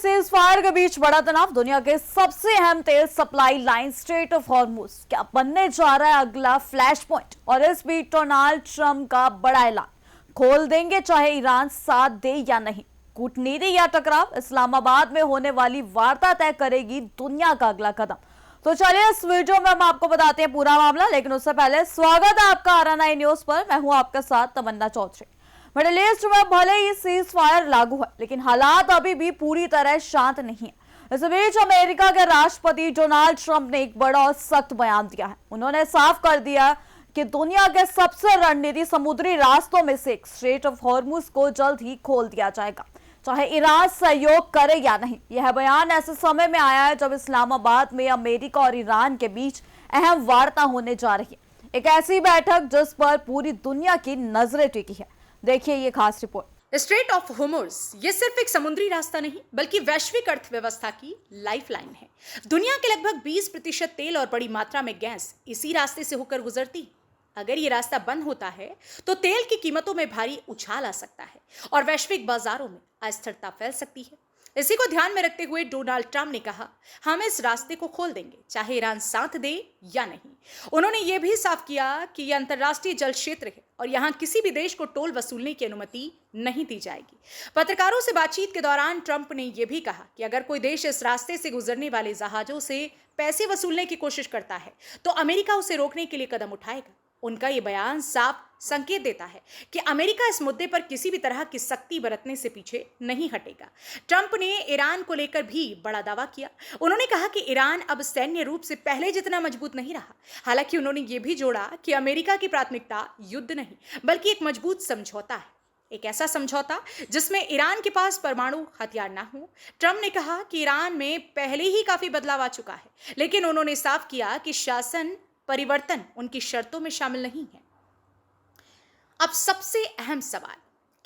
Cease fire के बीच बड़ा तनाव। दुनिया के सबसे अहम तेल supply line straight of Hormuz क्या बनने जा रहा है अगला फ्लैश पॉइंट। और इस बीच डोनाल्ड ट्रंप का बड़ा ऐलान, खोल देंगे चाहे ईरान साथ दे या नहीं। कूटनीति या टकराव, इस्लामाबाद में होने वाली वार्ता तय करेगी दुनिया का अगला कदम। तो चलिए इस वीडियो में हम आपको बताते हैं पूरा मामला, लेकिन उससे पहले स्वागत है आपका RNI न्यूज पर। मैं हूं आपके साथ तमन्ना चौधरी। मिडिल ईस्ट में भले ही सीज फायर लागू है, लेकिन हालात अभी भी पूरी तरह शांत नहीं है। इस बीच अमेरिका के राष्ट्रपति डोनाल्ड ट्रंप ने एक बड़ा और सख्त बयान दिया है। उन्होंने साफ कर दिया कि दुनिया के सबसे रणनीतिक समुद्री रास्तों में से एक स्ट्रेट ऑफ हॉर्मुज को जल्द ही खोल दिया जाएगा, चाहे ईरान सहयोग करे या नहीं। यह बयान ऐसे समय में आया है जब इस्लामाबाद में अमेरिका और ईरान के बीच अहम वार्ता होने जा रही है। एक ऐसी बैठक जिस पर पूरी दुनिया की नजरें टिकी है। देखिए ये खास रिपोर्ट। स्ट्रेट ऑफ होर्मुज ये सिर्फ एक समुद्री रास्ता नहीं बल्कि वैश्विक अर्थव्यवस्था की लाइफलाइन है। दुनिया के लगभग 20% तेल और बड़ी मात्रा में गैस इसी रास्ते से होकर गुजरती है। अगर ये रास्ता बंद होता है तो तेल की कीमतों में भारी उछाल आ सकता है और वैश्विक बाजारों में अस्थिरता फैल सकती है। इसी को ध्यान में रखते हुए डोनाल्ड ट्रंप ने कहा, हम इस रास्ते को खोल देंगे चाहे ईरान साथ दे या नहीं। उन्होंने ये भी साफ किया कि यह अंतर्राष्ट्रीय जल क्षेत्र है और यहाँ किसी भी देश को टोल वसूलने की अनुमति नहीं दी जाएगी। पत्रकारों से बातचीत के दौरान ट्रंप ने यह भी कहा कि अगर कोई देश इस रास्ते से गुजरने वाले जहाजों से पैसे वसूलने की कोशिश करता है तो अमेरिका उसे रोकने के लिए कदम उठाएगा। उनका ये बयान साफ संकेत देता है कि अमेरिका इस मुद्दे पर किसी भी तरह की सख्ती बरतने से पीछे नहीं हटेगा। ट्रंप ने ईरान को लेकर भी बड़ा दावा किया। उन्होंने कहा कि ईरान अब सैन्य रूप से पहले जितना मजबूत नहीं रहा। हालांकि उन्होंने ये भी जोड़ा कि अमेरिका की प्राथमिकता युद्ध नहीं बल्कि एक मजबूत समझौता है, एक ऐसा समझौता जिसमें ईरान के पास परमाणु हथियार ना हो। ट्रंप ने कहा कि ईरान में पहले ही काफी बदलाव आ चुका है, लेकिन उन्होंने साफ किया कि शासन परिवर्तन उनकी शर्तों में शामिल नहीं है। अब सबसे अहम सवाल,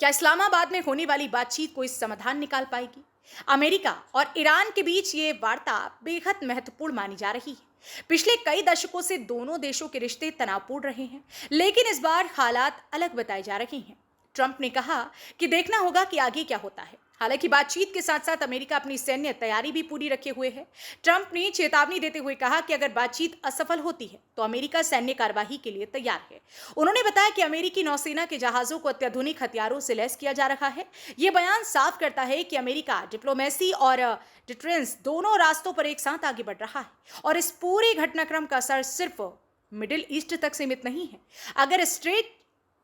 क्या इस्लामाबाद में होने वाली बातचीत कोई समाधान निकाल पाएगी? अमेरिका और ईरान के बीच ये वार्ता बेहद महत्वपूर्ण मानी जा रही है। पिछले कई दशकों से दोनों देशों के रिश्ते तनावपूर्ण रहे हैं, लेकिन इस बार हालात अलग बताए जा रहे हैं। ट्रंप ने कहा कि देखना होगा कि आगे क्या होता है। हालांकि बातचीत के साथ साथ अमेरिका अपनी सैन्य तैयारी भी पूरी रखे हुए है। ट्रंप ने चेतावनी देते हुए कहा कि अगर बातचीत असफल होती है तो अमेरिका सैन्य कार्यवाही के लिए तैयार है। उन्होंने बताया कि अमेरिकी नौसेना के जहाजों को अत्याधुनिक हथियारों से लैस किया जा रहा है। यह बयान साफ करता है कि अमेरिका डिप्लोमेसी और डिफेंस दोनों रास्तों पर एक साथ आगे बढ़ रहा है और इस पूरे घटनाक्रम का असर सिर्फ मिडिल ईस्ट तक सीमित नहीं है। अगर स्ट्रेट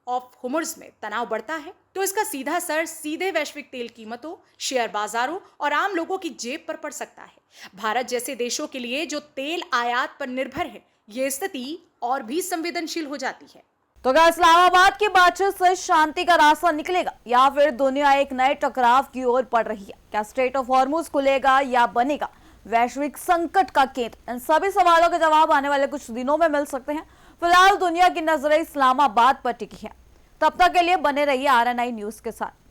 ऑफ होर्मुज में तनाव बढ़ता है तो इसका सीधा असर सीधे वैश्विक तेल कीमतों, शेयर बाजारों और आम लोगों की जेब पर पड़ सकता है। भारत जैसे देशों के लिए जो तेल आयात पर निर्भर है, ये स्थिति और भी संवेदनशील हो जाती है। तो क्या इस्लामाबाद की बातचीत से शांति का रास्ता निकलेगा या फिर दुनिया एक नए टकराव की ओर बढ़ रही है? क्या स्ट्रेट ऑफ हॉर्मुज खुलेगा या बनेगा वैश्विक संकट का केंद्र? इन सभी सवालों के जवाब आने वाले कुछ दिनों में मिल सकते हैं। फिलहाल दुनिया की नजरें इस्लामाबाद पर टिकी है। तब तक के लिए बने रहिए RNI न्यूज के साथ।